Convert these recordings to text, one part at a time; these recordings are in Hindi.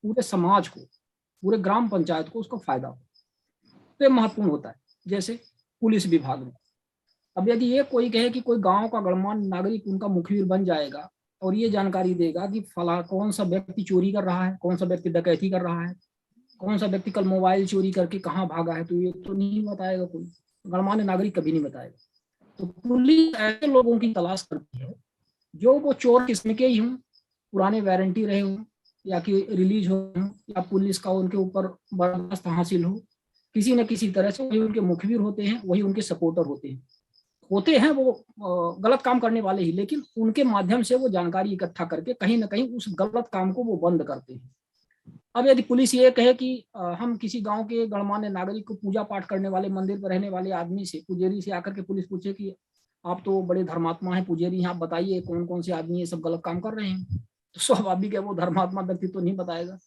पूरे समाज को, पूरे ग्राम पंचायत को उसका फायदा हो, तो ये महत्वपूर्ण होता है। जैसे पुलिस विभाग में, अब यदि ये कोई कहे कि कोई गांव का गणमान्य नागरिक उनका मुखबिर बन जाएगा और ये जानकारी देगा कि फला कौन सा व्यक्ति चोरी कर रहा है, कौन सा व्यक्ति डकैती कर रहा है, कौन सा व्यक्ति कल मोबाइल चोरी करके कहाँ भागा है, तो ये तो नहीं बताएगा कोई, गणमान्य नागरिक कभी नहीं बताएगा। तो पुलिस ऐसे लोगों की तलाश करती है जो वो चोर किस्म के ही हों, पुराने वारंटी रहे हों, या कि रिलीज हो, या पुलिस का उनके ऊपर बर्दाश्त हासिल हो, किसी न किसी तरह से वही उनके मुखबिर होते हैं, वही उनके सपोर्टर होते हैं वो गलत काम करने वाले ही, लेकिन उनके माध्यम से वो जानकारी इकट्ठा करके कहीं ना कहीं उस गलत काम को वो बंद करते हैं। अब यदि पुलिस ये कहे कि हम किसी गांव के गणमान्य नागरिक को, पूजा पाठ करने वाले, मंदिर पर रहने वाले आदमी से, पुजारी से आकर के पुलिस पूछे कि आप तो बड़े धर्मात्मा हैं पुजारी हैं, आप बताइए कौन कौन से आदमी ये सब गलत काम कर रहे हैं, तो स्वाभाविक है वो धर्मात्मा व्यक्ति तो नहीं बताएगा।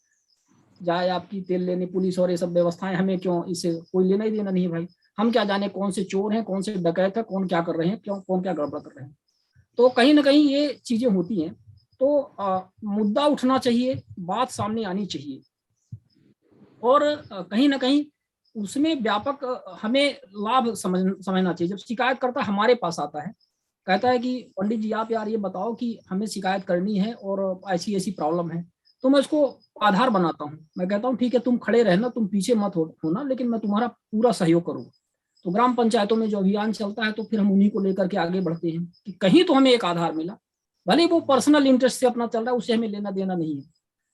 जाए आपकी तेल लेने पुलिस और ये सब व्यवस्थाएं, हमें क्यों, इससे कोई लेना ही देना नहीं भाई, हम क्या जाने कौन से चोर हैं, कौन से डकैत है, कौन क्या कर रहे हैं, क्यों कौन क्या गड़बड़ कर रहे हैं। तो कहीं ना कहीं ये चीजें होती हैं। तो मुद्दा उठना चाहिए, बात सामने आनी चाहिए, और कहीं ना कहीं उसमें व्यापक हमें लाभ समझना चाहिए। जब शिकायतकर्ता हमारे पास आता है, कहता है कि पंडित जी आप यार ये बताओ कि हमें शिकायत करनी है और ऐसी ऐसी प्रॉब्लम है, तो मैं उसको आधार बनाता हूँ। मैं कहता हूँ ठीक है तुम खड़े रहना, तुम पीछे मत होना, लेकिन मैं तुम्हारा पूरा सहयोग करूँगा। तो ग्राम पंचायतों में जो अभियान चलता है, तो फिर हम उन्हीं को लेकर के आगे बढ़ते हैं कि कहीं तो हमें एक आधार मिला, भले वो पर्सनल इंटरेस्ट से अपना चल रहा है, उससे हमें लेना देना नहीं है,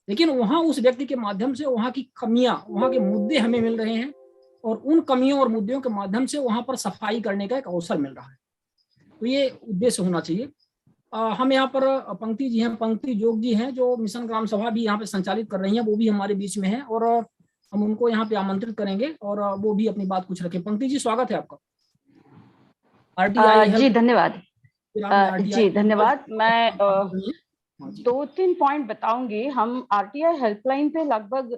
लेकिन वहां उस व्यक्ति के माध्यम से वहां की कमियां, वहां के मुद्दे हमें मिल रहे हैं, और उन कमियों और मुद्दों के माध्यम से वहां पर सफाई करने का एक अवसर मिल रहा है। तो ये उद्देश्य होना चाहिए। हम यहाँ पर पंक्ति जी हैं, पंक्ति जोग जी हैं, जो मिशन ग्राम सभा भी यहाँ पे संचालित कर रही हैं, वो भी हमारे बीच में है, और हम उनको यहाँ पे आमंत्रित करेंगे और वो भी अपनी बात कुछ रखें। पंक्ति जी स्वागत है आपका। आरटीआई जी धन्यवाद। आरटीआई जी धन्यवाद। मैं हाँ जी। 2-3 पॉइंट बताऊंगी। हम आरटीआई हेल्पलाइन पे लगभग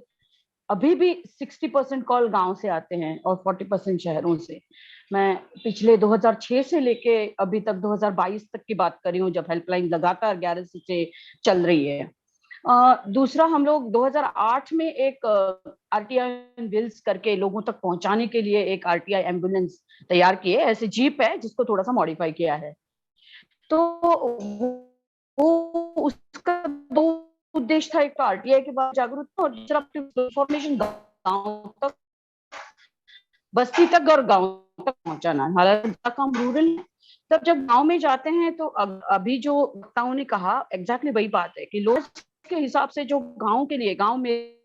अभी भी 60% कॉल गांव से आते हैं और 40% शहरों से। मैं पिछले 2006 से लेके अभी तक 2022 तक की बात कर रही हूँ, जब हेल्पलाइन लगातार 11 से चल रही है। दूसरा, हम लोग 2008 में एक आरटीआई व्हील्स करके लोगों तक पहुंचाने के लिए एक आरटीआई एम्बुलेंस तैयार किए। ऐसे जीप है जिसको थोड़ा सा मॉडिफाई किया है। तो वो उसका 2 उद्देश्य था। एक तो आरटीआई के बाद जागरूकता, और दूसरा इंफॉर्मेशन गांव तक, बस्ती तक और गांव तक पहुंचाना। हालांकि काम रूरल है। तब जब गांव में जाते हैं तो अभी जो वक्ताओं ने कहा एग्जैक्टली वही बात है कि लोग के हिसाब से जो गांव के लिए, गांव में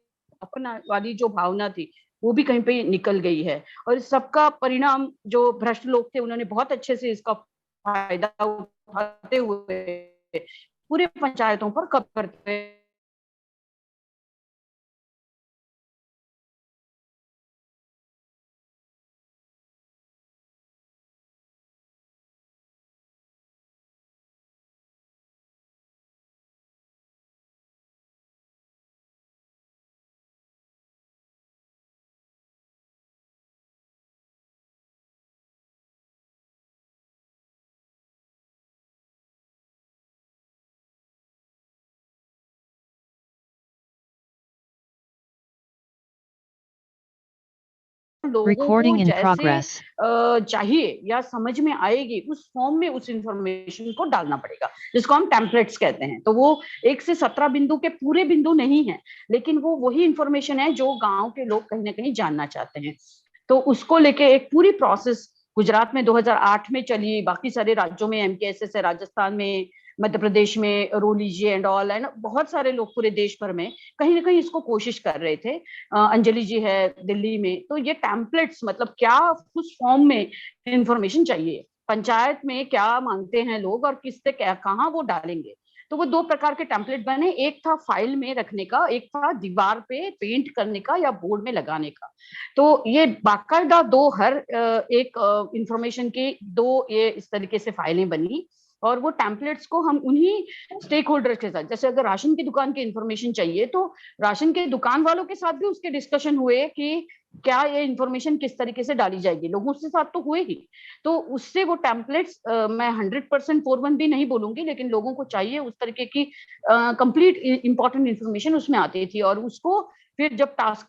अपना वाली जो भावना थी वो भी कहीं पे निकल गई है। और इस सबका परिणाम जो भ्रष्ट लोग थे उन्होंने बहुत अच्छे से इसका फायदा उठाते हुए पूरे पंचायतों पर कब्जा करते हुए लोगों को जैसे चाहिए या समझ में आएगी उस फॉर्म में उस इंफॉर्मेशन को डालना पड़ेगा, जिसको हम टेम्पलेट्स कहते हैं। तो वो 1 से 17 बिंदु के पूरे बिंदु नहीं है, लेकिन वो वही इंफॉर्मेशन है जो गांव के लोग कहीं ना कहीं जानना चाहते हैं। तो उसको लेके एक पूरी प्रोसेस गुजरात में 2008 में चली, बाकी सारे राज्यों में एमकेएसएस है, राजस्थान में, मध्य प्रदेश में रो लीजिए एंड ऑल, एंड बहुत सारे लोग पूरे देश भर में कहीं ना कहीं इसको कोशिश कर रहे थे। अंजलि जी है दिल्ली में। तो ये टेम्पलेट्स मतलब क्या उस फॉर्म में इंफॉर्मेशन चाहिए, पंचायत में क्या मांगते हैं लोग और किससे क्या कहाँ वो डालेंगे। तो वो 2 प्रकार के टेम्पलेट बने। एक था फाइल में रखने का, एक था दीवार पे पेंट करने का या बोर्ड में लगाने का। तो ये बाकायदा 2 हर एक इंफॉर्मेशन की 2 ये इस तरीके से फाइलें बनी और वो टेम्पलेट्स को हम उन्हीं स्टेक होल्डर्स के साथ, जैसे अगर राशन की दुकान की इंफॉर्मेशन चाहिए तो राशन के दुकान वालों के साथ भी उसके डिस्कशन हुए कि क्या ये इंफॉर्मेशन किस तरीके से डाली जाएगी, लोगों के साथ तो हुए ही। तो उससे वो टेम्पलेट्स, मैं 100% 4-1 भी नहीं बोलूंगी, लेकिन लोगों को चाहिए उस तरीके की कंप्लीट इंपॉर्टेंट इंफॉर्मेशन उसमें आती थी। और उसको फिर जब टास्क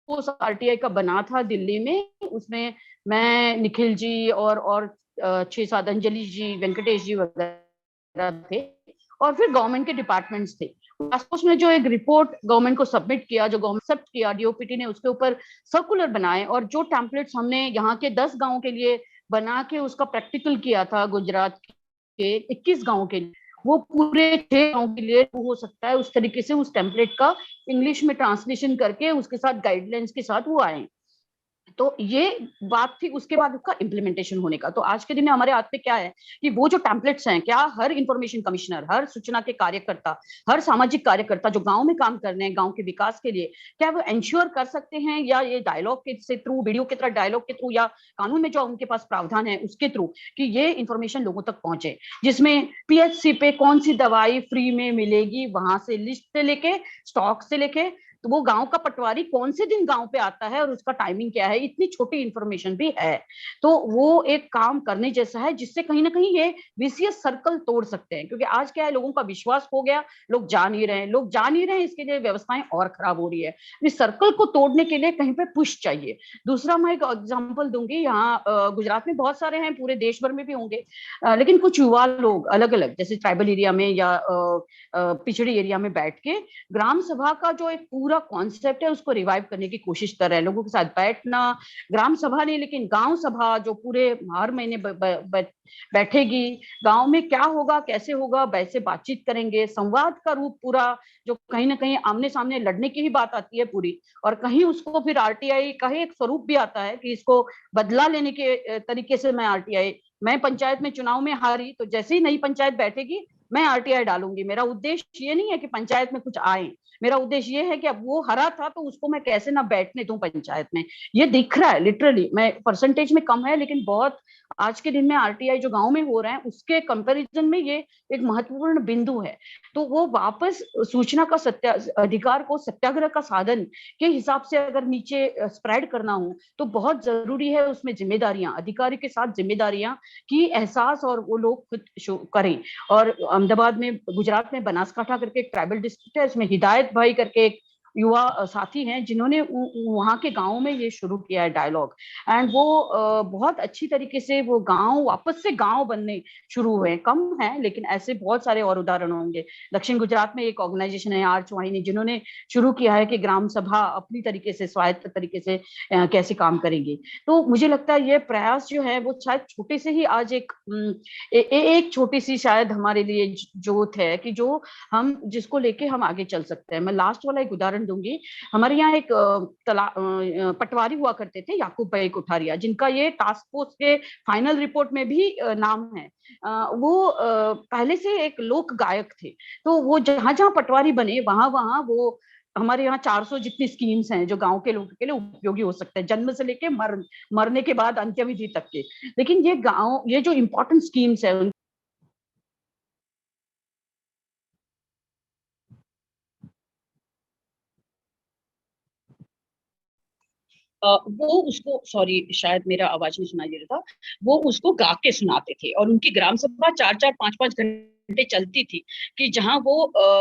फोर्स आरटीआई का बना था दिल्ली में, उसमें मैं, निखिल जी और 6-7 अंजलि जी, वेंकटेश जी वगैरह थे, और फिर गवर्नमेंट के डिपार्टमेंट्स थे। टास्क फोर्स ने जो एक रिपोर्ट गवर्नमेंट को सबमिट किया, जो गवर्नमेंट एक्सेप्ट किया, डीओपीटी ने उसके ऊपर सर्कुलर बनाए, और जो टेम्पलेट्स हमने यहाँ के 10 गांवों के लिए बना के उसका प्रैक्टिकल किया था गुजरात के 21 गांवों के लिए, वो पूरे 6 गांवों के लिए हो सकता है उस तरीके से उस टेम्पलेट का इंग्लिश में ट्रांसलेशन करके उसके साथ गाइडलाइंस के साथ वो आए। तो ये बात थी उसके बाद उसका इम्प्लीमेंटेशन होने का। तो आज के दिन में हमारे हाथ में क्या है कि वो जो टेम्पलेट्स हैं, क्या हर इंफॉर्मेशन कमिश्नर, हर सूचना के कार्यकर्ता, हर सामाजिक कार्यकर्ता जो गांव में काम कर रहे हैं गांव के विकास के लिए, क्या वो इंश्योर कर सकते हैं, या ये डायलॉग के से थ्रू, वीडियो के तरह डायलॉग के थ्रू, या कानून में जो उनके पास प्रावधान है उसके थ्रू, कि ये इंफॉर्मेशन लोगों तक पहुंचे, जिसमें पीएचसी पे कौन सी दवाई फ्री में मिलेगी, वहां से लिस्ट से लेके, स्टॉक से लेके, तो वो गांव का पटवारी कौन से दिन गांव पे आता है और उसका टाइमिंग क्या है, इतनी छोटी इंफॉर्मेशन भी है। तो वो एक काम करने जैसा है, जिससे कहीं ना कहीं ये विशियस सर्कल तोड़ सकते हैं। क्योंकि आज क्या है, लोगों का विश्वास हो गया, लोग जा नहीं रहे, लोग जा नहीं रहे, इसके लिए व्यवस्थाएं और खराब हो रही है। इस सर्कल को तोड़ने के लिए कहीं पे पुश चाहिए। दूसरा मैं एक एग्जाम्पल दूंगी, यहाँ गुजरात में बहुत सारे हैं, पूरे देश भर में भी होंगे, लेकिन कुछ युवा लोग अलग अलग, जैसे ट्राइबल एरिया में या पिछड़ी एरिया में बैठ के ग्राम सभा का जो एक पूरा कॉन्सेप्ट है उसको रिवाइव करने की कोशिश कर रहे हैं, लोगों के साथ बैठना, ग्राम सभा नहीं लेकिन गांव सभा, जो पूरे हर महीने बैठेगी, गांव में क्या होगा, कैसे होगा, वैसे बातचीत करेंगे, संवाद का रूप पूरा, जो कहीं ना कहीं आमने सामने लड़ने की ही बात आती है पूरी, और कहीं उसको फिर आरटीआई का ही एक स्वरूप भी आता है कि इसको बदला लेने के तरीके से मैं पंचायत में चुनाव में हारी, तो जैसे ही नई पंचायत बैठेगी मैं आरटीआई डालूंगी। मेरा उद्देश्य ये नहीं है कि पंचायत में कुछ आए, मेरा उद्देश्य ये है कि अब वो हरा था तो उसको मैं कैसे ना बैठने दूं पंचायत में। ये दिख रहा है लिटरली, मैं परसेंटेज में कम है लेकिन बहुत आज के दिन में आरटीआई जो गांव में हो रहे हैं उसके कंपैरिजन में ये एक महत्वपूर्ण बिंदु है। तो वो वापस सूचना का अधिकार को सत्याग्रह का साधन के हिसाब से अगर नीचे स्प्रेड करना हो तो बहुत जरूरी है उसमें जिम्मेदारियां, अधिकारी के साथ जिम्मेदारियां की एहसास और वो लोग खुद करें। और अहमदाबाद में, गुजरात में बनासकांठा करके एक ट्राइबल डिस्ट्रिक्ट है, इसमें हिदायत भाई करके एक युवा साथी हैं जिन्होंने वहां के गांव में ये शुरू किया है डायलॉग, एंड वो बहुत अच्छी तरीके से वो गांव वापस से गांव बनने शुरू हुए हैं। कम है लेकिन ऐसे बहुत सारे और उदाहरण होंगे। दक्षिण गुजरात में एक ऑर्गेनाइजेशन है आर्च वाहिनी, जिन्होंने शुरू किया है कि ग्राम सभा अपनी तरीके से स्वायत्त तरीके से कैसे काम करेंगे। तो मुझे लगता है ये प्रयास जो है वो शायद छोटे से ही आज एक छोटी सी शायद हमारे लिए जोत है कि जो हम जिसको लेके हम आगे चल सकते हैं। मैं लास्ट वाला एक उदाहरण दूंगी। हमारे यहाँ एक पटवारी हुआ करते थे, याकूब भाई कोठारिया, जिनका ये टास्क फोर्स के फाइनल रिपोर्ट में भी नाम है। वो पहले से एक लोक गायक थे, तो वो जहां जहां पटवारी बने वहां वहां वो हमारे यहाँ 400 जितनी स्कीम्स हैं जो गांव के लोगों के लिए उपयोगी हो सकते हैं, जन्म से लेके मरने के बाद अंत्यविधि तक के। लेकिन ये जो इम्पोर्टेंट स्कीम्स है वो उसको, सॉरी शायद मेरा आवाज नहीं सुनाई दे रहा था, वो उसको गा के सुनाते थे, और उनकी ग्राम सभा 4-4 5-5 घंटे चलती थी, कि जहां वो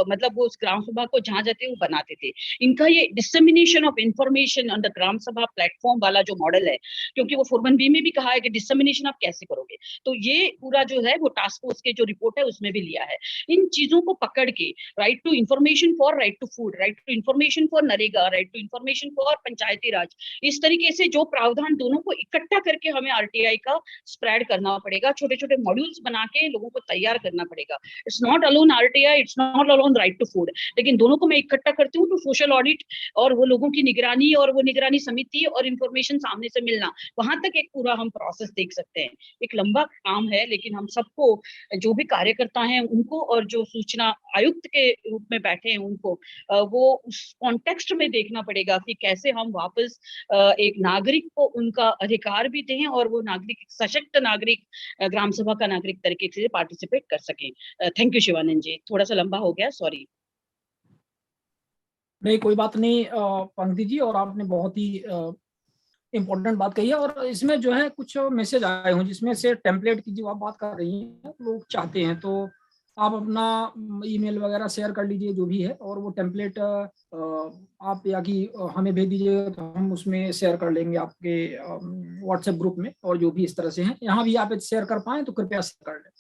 मतलब वो उस ग्राम सभा को जहां जाते वो बनाते थे। इनका ये dissemination of information on the gram sabha platform वाला जो मॉडल है, क्योंकि वो 4-1 में भी कहा है कि डिसमिनेशन आप कैसे करोगे, तो ये पूरा जो है वो टास्क फोर्स के जो रिपोर्ट है उसमें भी लिया है। इन चीजों को पकड़ के right to information for right to food, right to information for NREGA, right to information for Panchayati Raj, इस तरीके से जो प्रावधान दोनों को इकट्ठा करके हमें आरटीआई का स्प्रेड करना पड़ेगा, छोटे छोटे मॉड्यूल्स बना के लोगों को तैयार करना पड़ेगा। जाएगा। It's not alone RTI, it's not alone right to food, लेकिन दोनों को मैं इकट्ठा करती हूँ। तो सोशल ऑडिट और वो लोगों की निगरानी और वो निगरानी समिति और इंफॉर्मेशन सामने से मिलना, वहां तक एक पूरा हम प्रोसेस देख सकते हैं। एक लंबा काम है, लेकिन हम सबको, जो भी कार्यकर्ता हैं उनको और जो सूचना आयुक्त के रूप में बैठे हैं उनको, वो उस कॉन्टेक्स्ट में देखना पड़ेगा कि कैसे हम वापस एक नागरिक को उनका अधिकार भी दें और वो नागरिक, सशक्त नागरिक, ग्राम सभा का नागरिक तरीके से पार्टिसिपेट कर सकें। थैंक यू शिवानंद जी, थोड़ा सा लंबा हो गया, सॉरी। नहीं, कोई बात नहीं पंक्ति जी, और आपने बहुत ही इम्पोर्टेंट बात कही है। और इसमें जो है कुछ मैसेज आए हों जिसमें से टेम्पलेट की जो आप बात कर रही हैं लोग चाहते हैं, तो आप अपना ईमेल वगैरह शेयर कर लीजिए जो भी है, और वो टेम्पलेट आप या कि हमें भेज दीजिएगा, तो हम उसमें शेयर कर लेंगे आपके व्हाट्सएप ग्रुप में। और जो भी इस तरह से हैं, यहाँ भी आप शेयर कर पाएँ तो कृपया शेयर कर लें।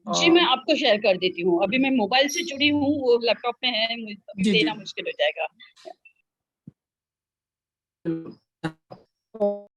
जी मैं आपको शेयर कर देती हूँ, अभी मैं मोबाइल से जुड़ी हूँ, वो लैपटॉप में है, अभी जी देना जी मुश्किल हो जाएगा। बिल्कुल।